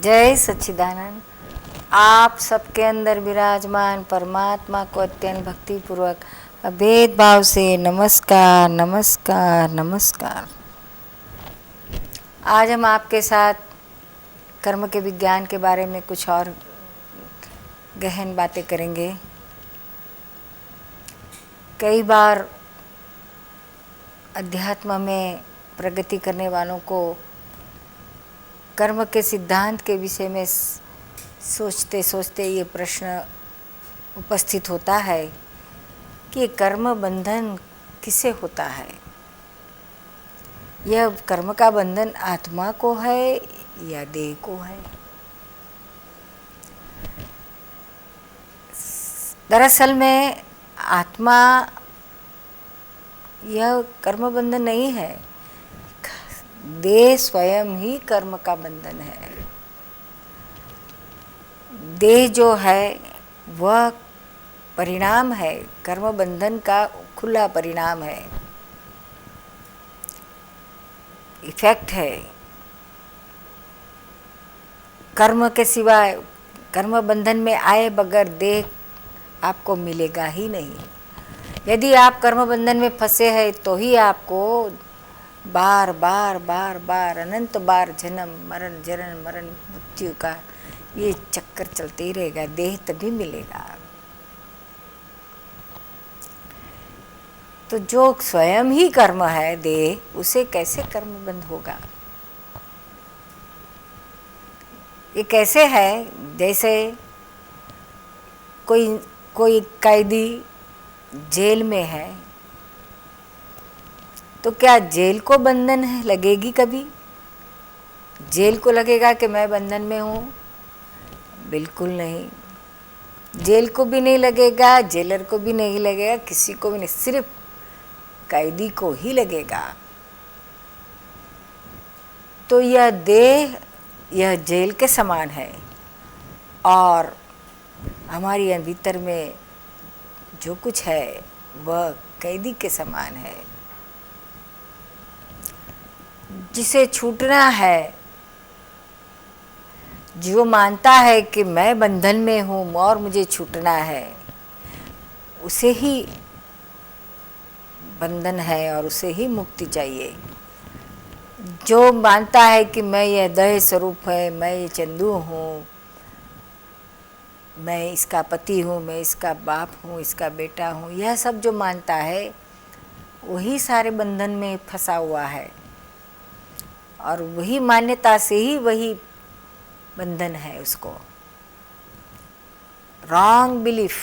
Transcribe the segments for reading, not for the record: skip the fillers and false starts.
जय सच्चिदानंद। आप सबके अंदर विराजमान परमात्मा को अत्यंत भक्तिपूर्वक अभेद भाव से नमस्कार नमस्कार नमस्कार। आज हम आपके साथ कर्म के विज्ञान के बारे में कुछ और गहन बातें करेंगे। कई बार अध्यात्म में प्रगति करने वालों को कर्म के सिद्धांत के विषय में सोचते सोचते ये प्रश्न उपस्थित होता है कि कर्म बंधन किसे होता है। यह कर्म का बंधन आत्मा को है या देह को है। दरअसल में आत्मा यह कर्म बंधन नहीं है, देह स्वयं ही कर्म का बंधन है। देह जो है वह परिणाम है, कर्म बंधन का खुला परिणाम है, इफेक्ट है। कर्म के सिवाय कर्म बंधन में आए बगैर देह आपको मिलेगा ही नहीं। यदि आप कर्म बंधन में फंसे हैं तो ही आपको बार बार बार बार अनंत बार जन्म मरण मृत्यु का ये चक्कर चलते ही रहेगा। देह तभी मिलेगा। तो जो स्वयं ही कर्म है देह, उसे कैसे कर्म बंध होगा। ये कैसे है, जैसे कोई कैदी जेल में है तो क्या जेल को बंधन है लगेगी कभी? जेल को लगेगा कि मैं बंधन में हूँ? बिल्कुल नहीं। जेल को भी नहीं लगेगा, जेलर को भी नहीं लगेगा, किसी को भी नहीं, सिर्फ कैदी को ही लगेगा। तो यह देह यह जेल के समान है और हमारी भीतर में जो कुछ है वह कैदी के समान है। जिसे छूटना है, जो मानता है कि मैं बंधन में हूँ और मुझे छूटना है, उसे ही बंधन है और उसे ही मुक्ति चाहिए। जो मानता है कि मैं यह देह स्वरूप है, मैं ये चंदू हूँ, मैं इसका पति हूँ, मैं इसका बाप हूँ, इसका बेटा हूँ, यह सब जो मानता है वही सारे बंधन में फंसा हुआ है और वही मान्यता से ही वही बंधन है उसको। रॉन्ग बिलीफ,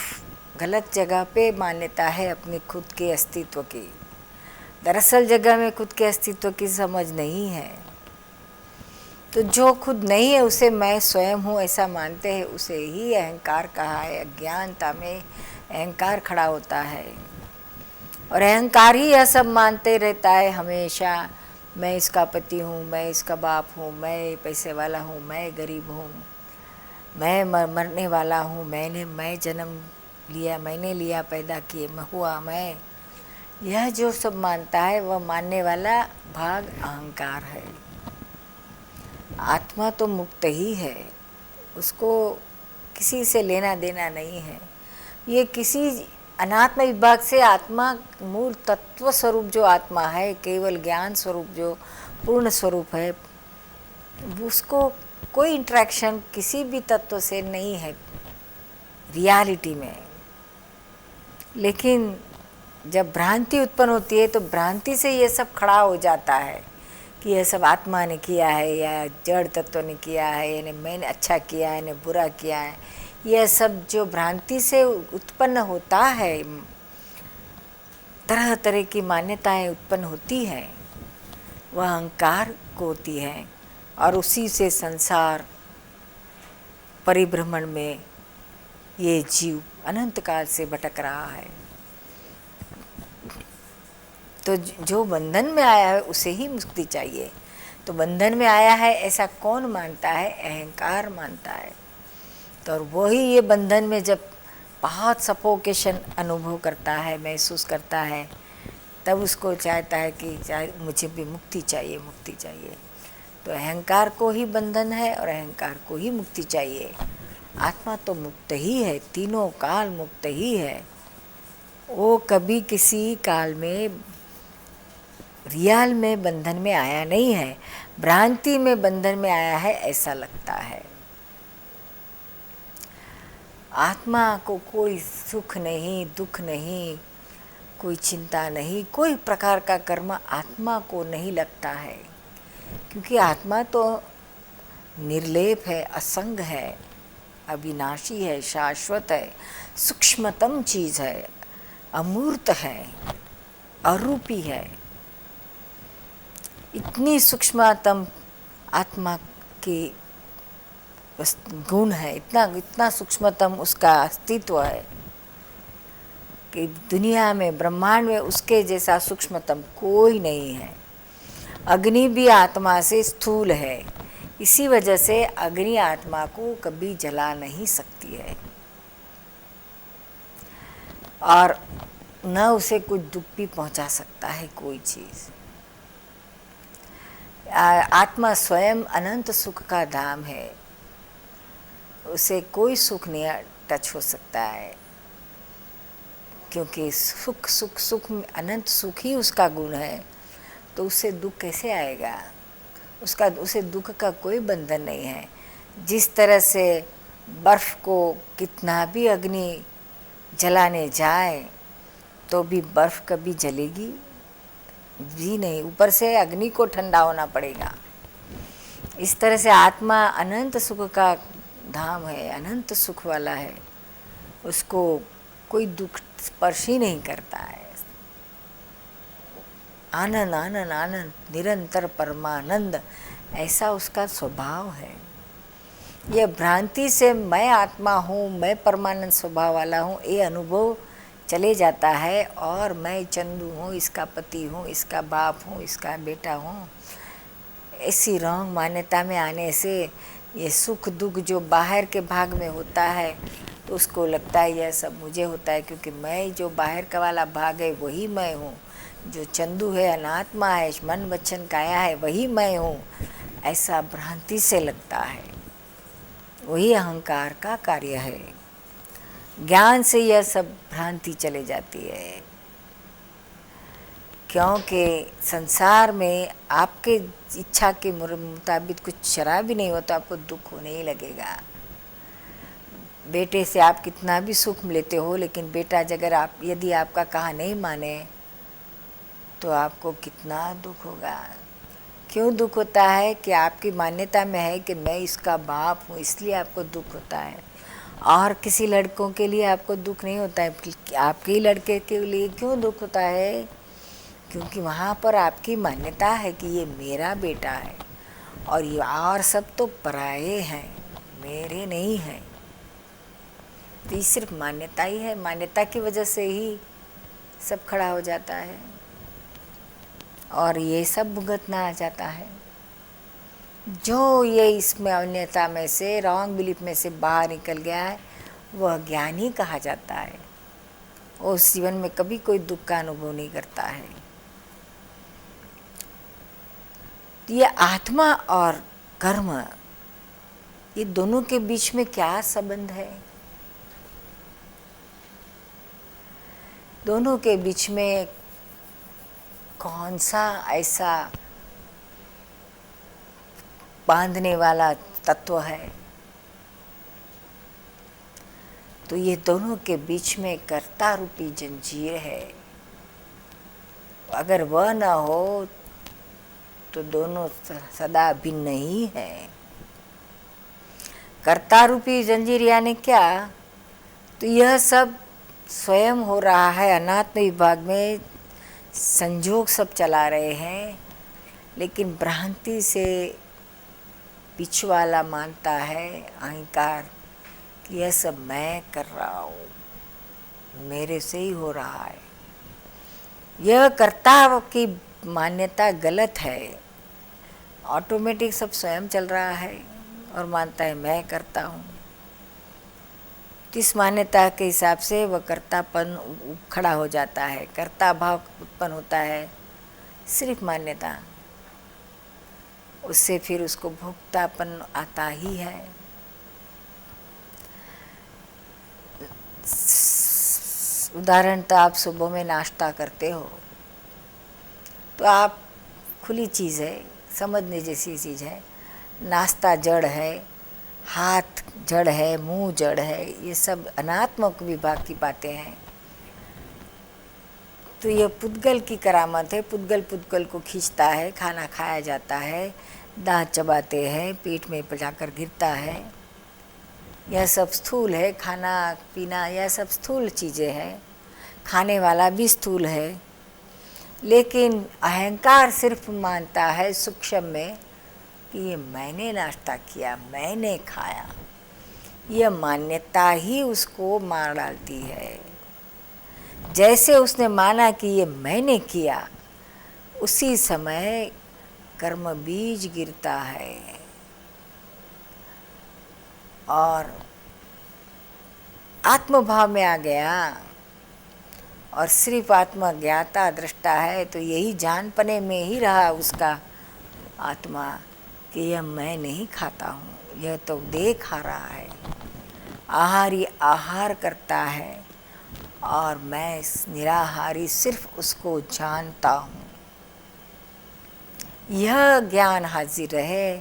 गलत जगह पे मान्यता है अपने खुद के अस्तित्व की। दरअसल जगह में खुद के अस्तित्व की समझ नहीं है। तो जो खुद नहीं है उसे मैं स्वयं हूँ ऐसा मानते हैं, उसे ही अहंकार कहा है। अज्ञानता में अहंकार खड़ा होता है और अहंकार ही यह सब मानते रहता है हमेशा। मैं इसका पति हूँ, मैं इसका बाप हूँ, मैं पैसे वाला हूँ, मैं गरीब हूँ, मैं मरने वाला हूँ, मैं जन्म लिया, मैंने लिया, पैदा किए, मैं हुआ मैं। यह जो सब मानता है वह मानने वाला भाग अहंकार है। आत्मा तो मुक्त ही है, उसको किसी से लेना देना नहीं है। ये किसी अनात्म विभाग से आत्मा मूल तत्व स्वरूप जो आत्मा है, केवल ज्ञान स्वरूप जो पूर्ण स्वरूप है, उसको कोई इंटरेक्शन किसी भी तत्व से नहीं है रियलिटी में। लेकिन जब भ्रांति उत्पन्न होती है तो भ्रांति से ये सब खड़ा हो जाता है कि यह सब आत्मा ने किया है या जड़ तत्व ने किया है, यानी मैंने अच्छा किया है, यानी बुरा किया है। यह सब जो भ्रांति से उत्पन्न होता है, तरह तरह की मान्यताएं उत्पन्न होती हैं, वह अहंकार को होती है और उसी से संसार परिभ्रमण में ये जीव अनंत काल से भटक रहा है। तो जो बंधन में आया है उसे ही मुक्ति चाहिए। तो बंधन में आया है ऐसा कौन मानता है? अहंकार मानता है। तो वही ये बंधन में जब बहुत सफोकेशन अनुभव करता है, महसूस करता है, तब उसको चाहता है कि मुझे भी मुक्ति चाहिए, मुक्ति चाहिए। तो अहंकार को ही बंधन है और अहंकार को ही मुक्ति चाहिए। आत्मा तो मुक्त ही है, तीनों काल मुक्त ही है। वो कभी किसी काल में रियल में बंधन में आया नहीं है, भ्रांति में बंधन में आया है ऐसा लगता है। आत्मा को कोई सुख नहीं, दुख नहीं, कोई चिंता नहीं, कोई प्रकार का कर्म आत्मा को नहीं लगता है, क्योंकि आत्मा तो निर्लेप है, असंग है, अविनाशी है, शाश्वत है, सूक्ष्मतम चीज़ है, अमूर्त है, अरूपी है। इतनी सूक्ष्मतम आत्मा की गुण है, इतना सूक्ष्मतम उसका अस्तित्व है कि दुनिया में, ब्रह्मांड में उसके जैसा सूक्ष्मतम कोई नहीं है। अग्नि भी आत्मा से स्थूल है, इसी वजह से अग्नि आत्मा को कभी जला नहीं सकती है और न उसे कुछ दुख भी पहुंचा सकता है कोई चीज़। आत्मा स्वयं अनंत सुख का धाम है, उसे कोई सुख नहीं टच हो सकता है, क्योंकि सुख सुख सुख अनंत सुख ही उसका गुण है, तो उससे दुख कैसे आएगा? उसे दुख का कोई बंधन नहीं है। जिस तरह से बर्फ़ को कितना भी अग्नि जलाने जाए तो भी बर्फ़ कभी जलेगी भी नहीं, ऊपर से अग्नि को ठंडा होना पड़ेगा। इस तरह से आत्मा अनंत सुख का धाम है, अनंत सुख वाला है, उसको कोई दुख स्पर्श ही नहीं करता है। आनंद आनंद आनंद, निरंतर परमानंद, ऐसा उसका स्वभाव है। यह भ्रांति से मैं आत्मा हूँ, मैं परमानंद स्वभाव वाला हूँ, ये अनुभव चले जाता है और मैं चंदू हूँ, इसका पति हूँ, इसका बाप हूँ, इसका बेटा हूँ। ऐसी रॉन्ग मान्यता में आने से ये सुख दुख जो बाहर के भाग में होता है तो उसको लगता है यह सब मुझे होता है, क्योंकि मैं जो बाहर का वाला भाग है वही मैं हूँ, जो चंदू है, अनात्मा है, मन वचन काया है, वही मैं हूँ, ऐसा भ्रांति से लगता है। वही अहंकार का कार्य है। ज्ञान से यह सब भ्रांति चले जाती है, क्योंकि संसार में आपके इच्छा के मुताबिक कुछ चला भी नहीं हो तो आपको दुख होने ही लगेगा। बेटे से आप कितना भी सुख लेते हो, लेकिन बेटा यदि आपका कहा नहीं माने तो आपको कितना दुख होगा। क्यों दुख होता है? कि आपकी मान्यता में है कि मैं इसका बाप हूँ, इसलिए आपको दुख होता है। और किसी लड़कों के लिए आपको दुख नहीं होता है, आपके ही लड़के के लिए क्यों दुख होता है? क्योंकि वहाँ पर आपकी मान्यता है कि ये मेरा बेटा है और ये और सब तो पराये हैं, मेरे नहीं हैं। तो ये सिर्फ मान्यता ही है, मान्यता की वजह से ही सब खड़ा हो जाता है और ये सब भुगतना आ जाता है। जो ये इसमें अन्यता में से, रॉन्ग बिलीफ में से बाहर निकल गया है, वह ज्ञानी कहा जाता है। वो उस जीवन में कभी कोई दुख का अनुभव नहीं करता है। ये आत्मा और कर्म, ये दोनों के बीच में क्या संबंध है? दोनों के बीच में कौन सा ऐसा बांधने वाला तत्व है? तो ये दोनों के बीच में कर्ता रूपी जंजीर है। अगर वह न हो तो दोनों सदा भिन्न ही है। कर्ता रूपी जंजीर यानी क्या? तो यह सब स्वयं हो रहा है, अनात्म विभाग में संजोग सब चला रहे हैं, लेकिन भ्रांति से पिछवाला मानता है अहंकार कि यह सब मैं कर रहा हूँ, मेरे से ही हो रहा है। यह कर्ता की मान्यता गलत है। ऑटोमेटिक सब स्वयं चल रहा है और मानता है मैं करता हूँ। इस मान्यता के हिसाब से वह कर्तापन खड़ा हो जाता है, कर्ता भाव उत्पन्न होता है। सिर्फ मान्यता, उससे फिर उसको भोक्तापन आता ही है। उदाहरण तो आप सुबह में नाश्ता करते हो तो आप खुली चीज़ है, समझने जैसी चीज़ है। नाश्ता जड़ है, हाथ जड़ है, मुंह जड़ है, ये सब अनात्मक विभाग की बातें हैं। तो ये पुद्गल की करामत है। पुद्गल पुद्गल को खींचता है, खाना खाया जाता है, दांत चबाते हैं, पेट में जाकर गिरता है। यह सब स्थूल है। खाना पीना यह सब स्थूल चीज़ें हैं। खाने वाला भी स्थूल है, लेकिन अहंकार सिर्फ मानता है सूक्ष्म में कि ये मैंने नाश्ता किया, मैंने खाया। यह मान्यता ही उसको मार डालती है। जैसे उसने माना कि ये मैंने किया, उसी समय कर्म बीज गिरता है और आत्मभाव में आ गया और सिर्फ आत्मा ज्ञाता दृष्टा है। तो यही जानपने में ही रहा उसका आत्मा कि यह मैं नहीं खाता हूँ, यह तो देह खा रहा है। आहारी आहार करता है और मैं निराहारी सिर्फ उसको जानता हूँ। यह ज्ञान हाजिर रहे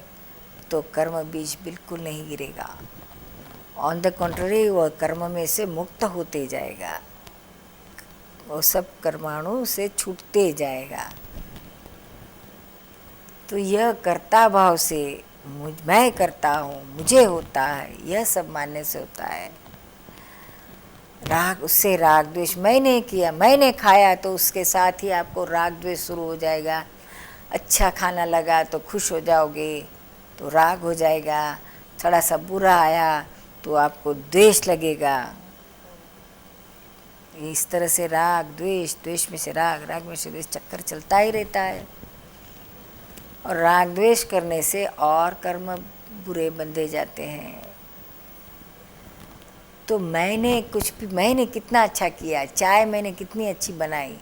तो कर्म बीज बिल्कुल नहीं गिरेगा। ऑन द कॉन्ट्ररी वह कर्म में से मुक्त होते जाएगा, वो सब कर्माणु से छूटते जाएगा। तो यह कर्ता भाव से मैं करता हूँ, मुझे होता है, यह सब मानने से होता है। राग, उससे राग द्वेष, मैंने किया, मैंने खाया, तो उसके साथ ही आपको राग द्वेष शुरू हो जाएगा। अच्छा खाना लगा तो खुश हो जाओगे तो राग हो जाएगा। थोड़ा सा बुरा आया तो आपको द्वेष लगेगा। इस तरह से राग द्वेष, द्वेष में से राग, राग में से द्वेष, चक्कर चलता ही रहता है। और राग द्वेष करने से और कर्म बुरे बंधे जाते हैं। तो मैंने मैंने कितना अच्छा किया, चाय मैंने कितनी अच्छी बनाई,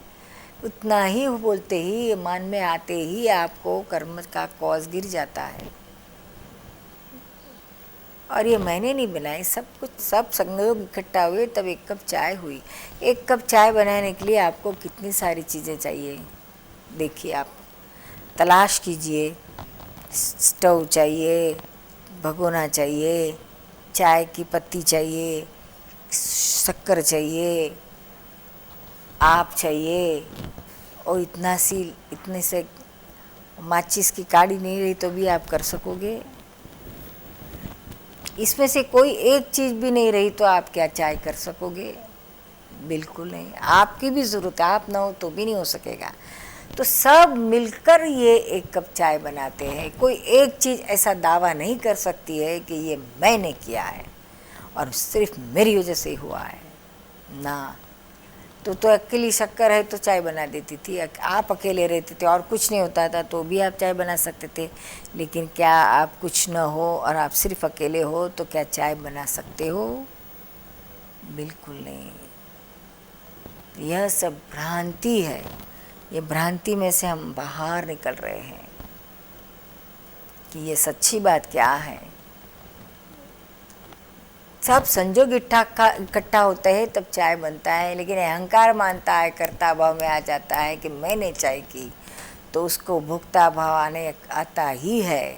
उतना ही बोलते ही मन में आते ही आपको कर्म का कॉज गिर जाता है। और ये मैंने नहीं बनाई, सब कुछ, सब संयोग इकट्ठा हुए तब एक कप चाय हुई। एक कप चाय बनाने के लिए आपको कितनी सारी चीज़ें चाहिए, देखिए आप तलाश कीजिए। स्टोव चाहिए, भगोना चाहिए, चाय की पत्ती चाहिए, शक्कर चाहिए, आप चाहिए, और इतने से माचिस की काड़ी नहीं रही तो भी आप कर सकोगे। इसमें से कोई एक चीज़ भी नहीं रही तो आप क्या चाय कर सकोगे? बिल्कुल नहीं। आपकी भी ज़रूरत है, आप ना हो तो भी नहीं हो सकेगा। तो सब मिलकर ये एक कप चाय बनाते हैं। कोई एक चीज़ ऐसा दावा नहीं कर सकती है कि ये मैंने किया है और सिर्फ मेरी वजह से हुआ है ना। तो अकेली शक्कर है तो चाय बना देती थी। आप अकेले रहते थे और कुछ नहीं होता था तो भी आप चाय बना सकते थे। लेकिन क्या आप कुछ न हो और आप सिर्फ अकेले हो तो क्या चाय बना सकते हो? बिल्कुल नहीं। यह सब भ्रांति है। ये भ्रांति में से हम बाहर निकल रहे हैं कि ये सच्ची बात क्या है। सब संजोग इकट्ठा होते हैं तब चाय बनता है। लेकिन अहंकार मानता है, कर्ता भाव में आ जाता है कि मैंने चाय की, तो उसको भोक्ता भाव आता ही है।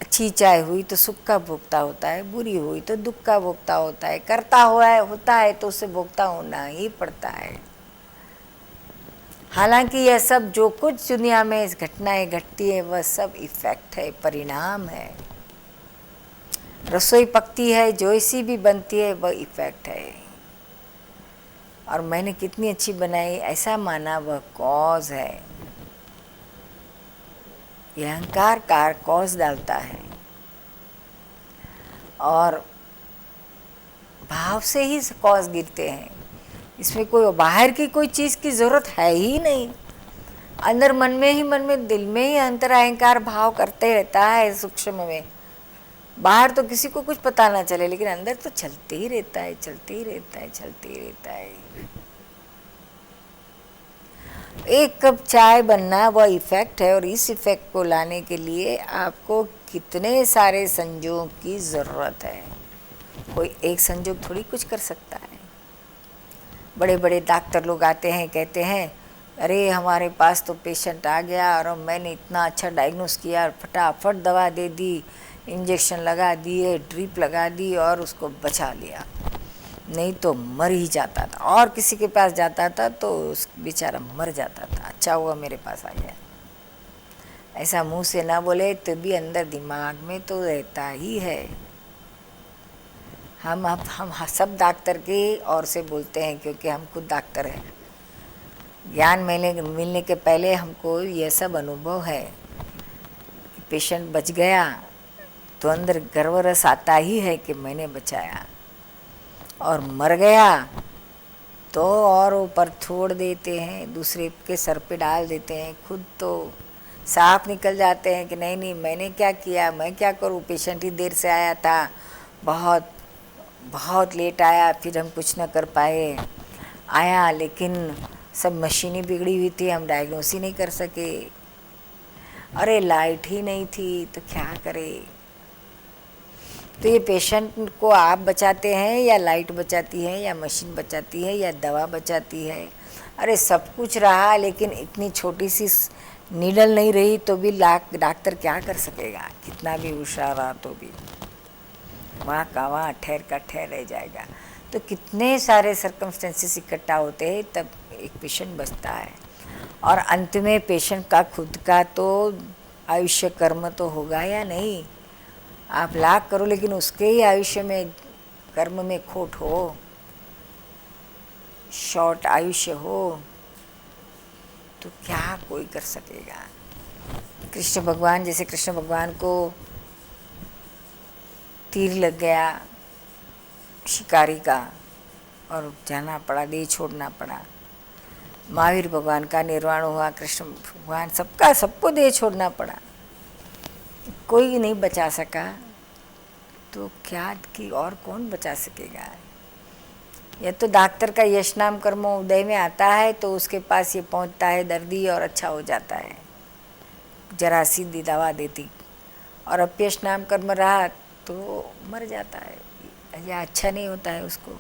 अच्छी चाय हुई तो सुख का भोक्ता होता है, बुरी हुई तो दुख का भोक्ता होता है। करता होता है तो उसे भोक्ता होना ही पड़ता है। हालांकि यह सब जो कुछ दुनिया में इस घटनाएं घटती है वह सब इफेक्ट है, परिणाम है। रसोई पकती है, जैसी भी बनती है वह इफेक्ट है। और मैंने कितनी अच्छी बनाई ऐसा माना वह कॉज है। यह अहंकार कार कॉज डालता है और भाव से ही कॉज गिरते हैं। इसमें कोई बाहर की कोई चीज़ की ज़रूरत है ही नहीं। अंदर मन में दिल में ही अंतर अहंकार भाव करते रहता है सूक्ष्म में। बाहर तो किसी को कुछ पता ना चले, लेकिन अंदर तो चलते ही रहता है, चलते ही रहता है, चलते ही रहता है। एक कप चाय बनना वह इफ़ेक्ट है, और इस इफ़ेक्ट को लाने के लिए आपको कितने सारे संयोग की ज़रूरत है। कोई एक संयोग थोड़ी कुछ कर सकता है। बड़े बड़े डॉक्टर लोग आते हैं, कहते हैं अरे हमारे पास तो पेशेंट आ गया और मैंने इतना अच्छा डायग्नोस किया और फटाफट दवा दे दी, इंजेक्शन लगा दिए, ड्रिप लगा दी और उसको बचा लिया, नहीं तो मर ही जाता था। और किसी के पास जाता था तो उस बेचारा मर जाता था। अच्छा हुआ मेरे पास आ गया। ऐसा मुंह से ना बोले तो भी अंदर दिमाग में तो रहता ही है। हम सब डॉक्टर की ओर से बोलते हैं, क्योंकि हम खुद डॉक्टर हैं। ज्ञान मिलने के पहले हमको यह सब अनुभव है कि पेशेंट बच गया तो अंदर गर्व रस आता ही है कि मैंने बचाया, और मर गया तो और ऊपर छोड़ देते हैं, दूसरे के सर पे डाल देते हैं। खुद तो साफ निकल जाते हैं कि नहीं नहीं मैंने क्या किया, मैं क्या करूँ, पेशेंट ही देर से आया था, बहुत बहुत लेट आया, फिर हम कुछ न कर पाए। आया लेकिन सब मशीनें बिगड़ी हुई थी, हम डायग्नोस ही नहीं कर सके। अरे लाइट ही नहीं थी तो क्या करें। तो ये पेशेंट को आप बचाते हैं या लाइट बचाती है या मशीन बचाती है या दवा बचाती है? अरे सब कुछ रहा, लेकिन इतनी छोटी सी नीडल नहीं रही तो भी डॉक्टर क्या कर सकेगा, कितना भी होशियार रहा तो भी वहाँ का वहाँ ठहर का ठहर रह जाएगा। तो कितने सारे सर्कमस्टेंसेस इकट्ठा होते हैं तब एक पेशेंट बचता है। और अंत में पेशेंट का खुद का तो आयुष्य कर्म तो होगा या नहीं। आप लाख करो लेकिन उसके ही आयुष्य में कर्म में खोट हो, शॉर्ट आयुष्य हो, तो क्या कोई कर सकेगा। कृष्ण भगवान, जैसे कृष्ण भगवान को तीर लग गया शिकारी का और जाना पड़ा, देह छोड़ना पड़ा। महावीर भगवान का निर्वाण हुआ, कृष्ण भगवान सबको देह छोड़ना पड़ा, कोई नहीं बचा सका, तो क्या कि और कौन बचा सकेगा। या तो डॉक्टर का यश नाम कर्म उदय में आता है तो उसके पास ये पहुंचता है दर्दी और अच्छा हो जाता है, जरा सीधी दवा देती, और अपयश नाम कर्म रहा तो मर जाता है या अच्छा नहीं होता है उसको।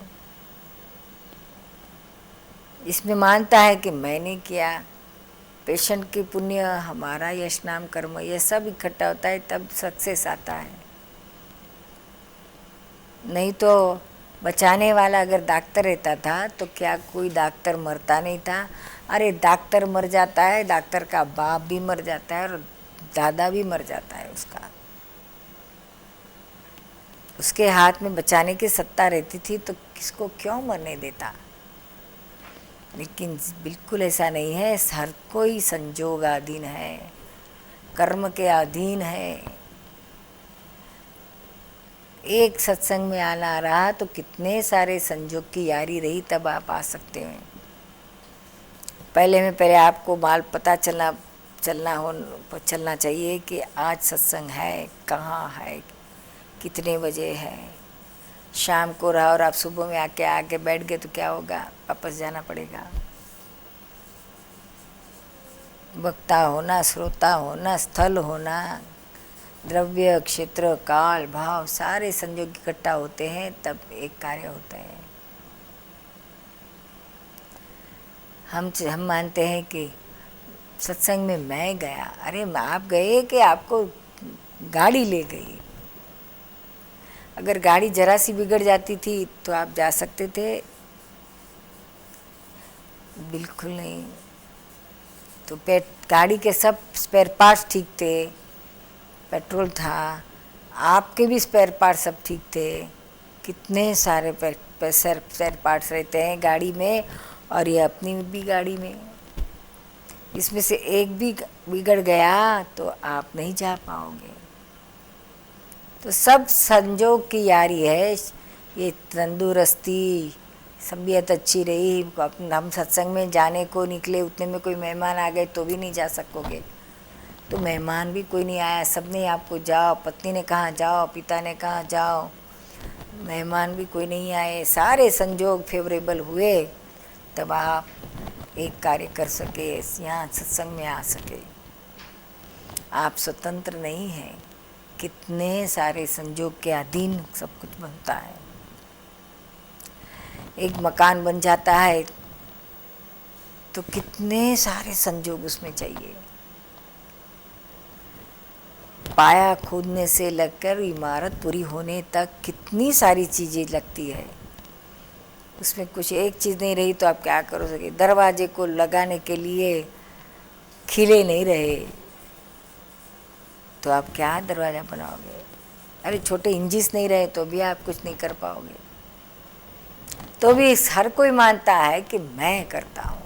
इसमें मानता है कि मैंने किया, पेशेंट की पुण्य, हमारा यश नाम कर्म, ये सब इकट्ठा होता है तब सक्सेस आता है। नहीं तो बचाने वाला अगर डॉक्टर रहता था तो क्या कोई डॉक्टर मरता नहीं था। अरे डॉक्टर मर जाता है, डॉक्टर का बाप भी मर जाता है और दादा भी मर जाता है उसका। उसके हाथ में बचाने की सत्ता रहती थी तो किसको क्यों मरने देता। लेकिन बिल्कुल ऐसा नहीं है, हर कोई संजोग अधीन है, कर्म के अधीन है। एक सत्संग में आना रहा तो कितने सारे संजोग की यारी रही तब आप आ सकते हैं। पहले आपको माल पता चलना चाहिए कि आज सत्संग है, कहाँ है, कितने बजे है। शाम को रहा और आप सुबह में आके बैठ गए तो क्या होगा, वापस जाना पड़ेगा। वक्ता होना, श्रोता होना, स्थल होना, द्रव्य, क्षेत्र, काल, भाव, सारे संयोग इकट्ठा होते हैं तब एक कार्य होता है। हम मानते हैं कि सत्संग में मैं गया। अरे आप गए कि आपको गाड़ी ले गई। अगर गाड़ी जरा सी बिगड़ जाती थी तो आप जा सकते थे? बिल्कुल नहीं। तो गाड़ी के सब स्पेयर पार्ट्स ठीक थे, पेट्रोल था, आपके भी स्पेयर पार्ट सब ठीक थे। कितने सारे स्पेयर पार्ट्स रहते हैं गाड़ी में, और ये अपनी भी गाड़ी में। इसमें से एक भी बिगड़ गया तो आप नहीं जा पाओगे। तो सब संजोग की यारी है। ये तंदुरुस्ती, तबीयत अच्छी रही, हम सत्संग में जाने को निकले, उतने में कोई मेहमान आ गए तो भी नहीं जा सकोगे। तो मेहमान भी कोई नहीं आया, सब ने आपको जाओ, पत्नी ने कहा जाओ, पिता ने कहा जाओ, मेहमान भी कोई नहीं आए, सारे संजोग फेवरेबल हुए, तब आप एक कार्य कर सके, यहाँ सत्संग में आ सके। आप स्वतंत्र नहीं हैं, कितने सारे संजोग के अधीन सब कुछ बनता है। एक मकान बन जाता है तो कितने सारे संजोग उसमें चाहिए। पाया खोदने से लगकर इमारत पूरी होने तक कितनी सारी चीज़ें लगती है। उसमें कुछ एक चीज़ नहीं रही तो आप क्या करो सके। दरवाजे को लगाने के लिए खिले नहीं रहे तो आप क्या दरवाज़ा बनाओगे। अरे छोटे इंजिस नहीं रहे तो भी आप कुछ नहीं कर पाओगे। तो भी हर कोई मानता है कि मैं करता हूँ।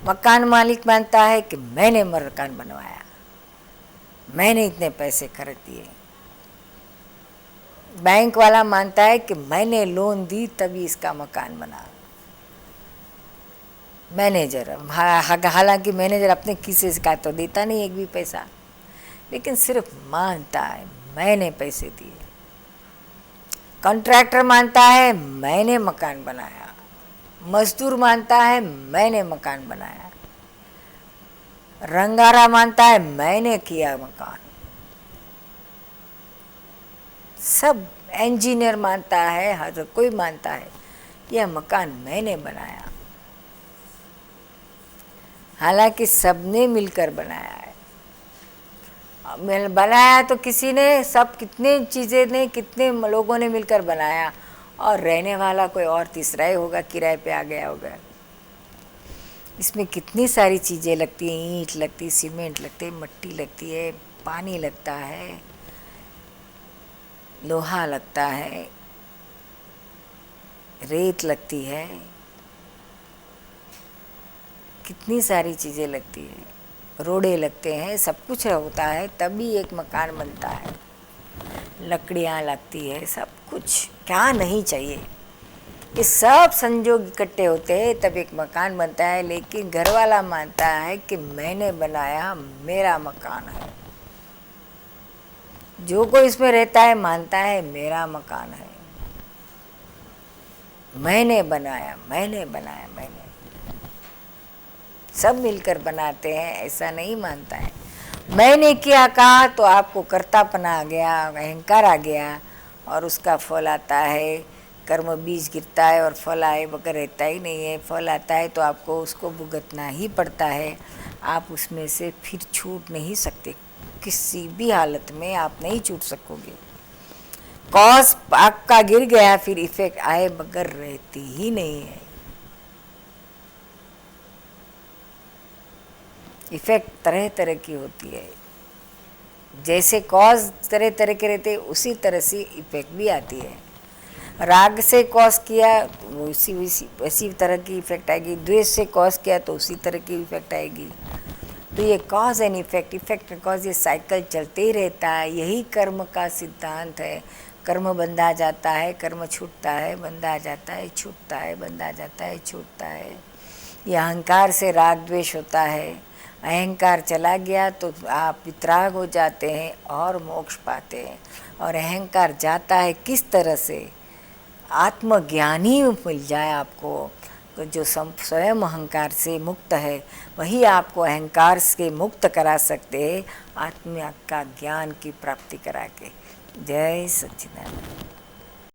मकान मालिक मानता है कि मैंने मकान बनवाया, मैंने इतने पैसे खर्च दिए। बैंक वाला मानता है कि मैंने लोन दी तभी इसका मकान बना। मैनेजर, हालांकि मैनेजर अपने किसी का तो देता नहीं एक भी पैसा, लेकिन सिर्फ मानता है मैंने पैसे दिए। कॉन्ट्रैक्टर मानता है मैंने मकान बनाया, मजदूर मानता है मैंने मकान बनाया, रंगारा मानता है मैंने किया मकान, सब इंजीनियर मानता है, हर कोई मानता है यह मकान मैंने बनाया। हालांकि सबने मिलकर बनाया है। बनाया तो किसी ने, सब कितने चीज़ें ने, कितने लोगों ने मिलकर बनाया, और रहने वाला कोई और तीसरा ही होगा, किराए पे आ गया होगा। इसमें कितनी सारी चीज़ें लगती हैं, ईंट लगती, सीमेंट लगती है, मिट्टी लगती है, पानी लगता है, लोहा लगता है, रेत लगती है, कितनी सारी चीज़ें लगती है, रोड़े लगते हैं, सब कुछ होता है तभी एक मकान बनता है। लकड़ियाँ लगती है, सब कुछ, क्या नहीं चाहिए। ये सब संजोग इकट्ठे होते हैं तब एक मकान बनता है। लेकिन घर वाला मानता है कि मैंने बनाया, मेरा मकान है। जो कोई इसमें रहता है मानता है मेरा मकान है, मैंने बनाया, मैंने बनाया, मैंने। सब मिलकर बनाते हैं, ऐसा नहीं मानता है। मैंने किया कहा तो आपको कर्तापना आ गया, अहंकार आ गया, और उसका फल आता है। कर्म बीज गिरता है और फल आए बगैर रहता ही नहीं है। फल आता है तो आपको उसको भुगतना ही पड़ता है। आप उसमें से फिर छूट नहीं सकते, किसी भी हालत में आप नहीं छूट सकोगे। कॉज आपका गिर गया, फिर इफेक्ट आए बगैर रहती ही नहीं है। इफेक्ट तरह तरह की होती है। जैसे कॉज तरह तरह के रहते उसी तरह से इफेक्ट भी आती है। राग से कॉज किया वो उसी तरह की इफेक्ट आएगी, द्वेष से कॉज किया तो उसी तरह की इफेक्ट आएगी। तो ये cause and effect, effect and cause, ये साइकिल चलते ही रहता है। यही कर्म का सिद्धांत है। कर्म बंधा जाता है, कर्म छूटता है, बंधा जाता है, छूटता है, बंधा जाता है, छूटता है। ये अहंकार से राग द्वेष होता है। अहंकार चला गया तो आप वितराग हो जाते हैं और मोक्ष पाते हैं। और अहंकार जाता है किस तरह से, आत्मज्ञानी मिल जाए आपको, तो जो स्वयं अहंकार से मुक्त है वही आपको अहंकार से मुक्त करा सकते हैं, आत्मा का ज्ञान की प्राप्ति करा के। जय सच्चिदानंद।